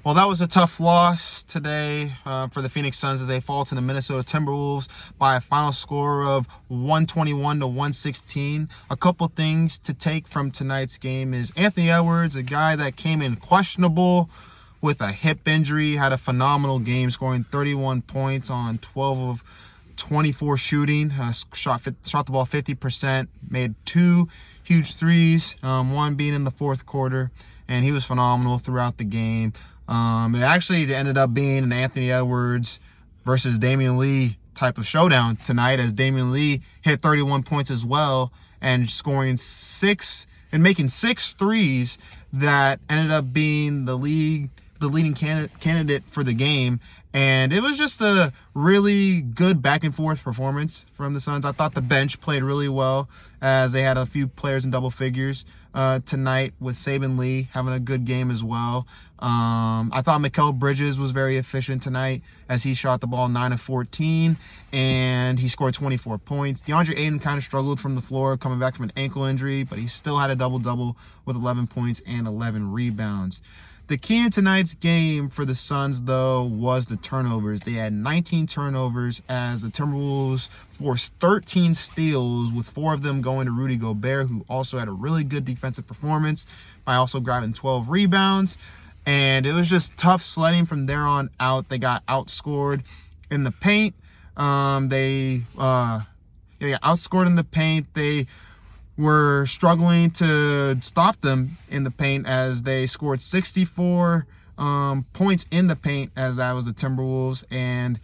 Well, that was a tough loss today for the Phoenix Suns as they fall to the Minnesota Timberwolves by a final score of 121 to 116. A couple things to take from tonight's game is Anthony Edwards, a guy that came in questionable with a hip injury, had a phenomenal game, scoring 31 points on 12 of 24 shooting, shot the ball 50%, made 2 huge threes, one being in the fourth quarter, and he was phenomenal throughout the game. It actually ended up being an Anthony Edwards versus Damian Lee type of showdown tonight, as Damian Lee hit 31 points as well and scoring making 6 threes that ended up being the leading candidate for the game. And it was just a really good back and forth performance from the Suns. I thought the bench played really well as they had a few players in double figures tonight, with Saban Lee having a good game as well. I thought Mikal Bridges was very efficient tonight as he shot the ball 9 of 14 and he scored 24 points. DeAndre Ayton kind of struggled from the floor coming back from an ankle injury, but he still had a double-double with 11 points and 11 rebounds. The key in tonight's game for the Suns, though, was the turnovers. They had 19 turnovers as the Timberwolves forced 13 steals, with 4 of them going to Rudy Gobert, who also had a really good defensive performance by also grabbing 12 rebounds. And it was just tough sledding from there on out. They got outscored in the paint. They got outscored in the paint. They were struggling to stop them in the paint as they scored 64 points in the paint, as that was the Timberwolves. And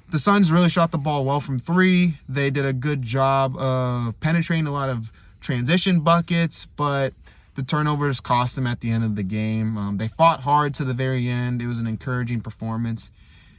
the Suns really shot the ball well from 3. They did a good job of penetrating a lot of transition buckets, but the turnovers cost them at the end of the game. They fought hard to the very end. It was an encouraging performance.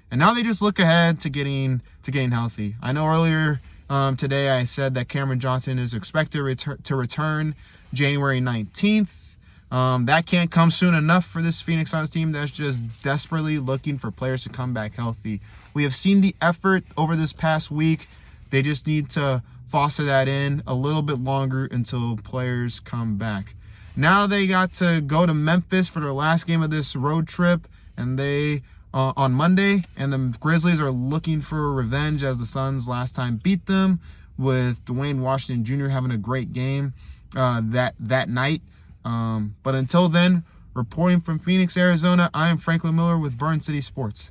And now they just look ahead to getting healthy. I know earlier today I said that Cameron Johnson is expected to return January 19th. That can't come soon enough for this Phoenix Suns team that's just desperately looking for players to come back healthy. We have seen the effort over this past week. They just need to foster that in a little bit longer until players come back. Now they got to go to Memphis for their last game of this road trip, and they on Monday, and the Grizzlies are looking for revenge as the Suns last time beat them, with Dwayne Washington Jr. having a great game that night. But until then, reporting from Phoenix, Arizona, I am Franklin Miller with Burn City Sports.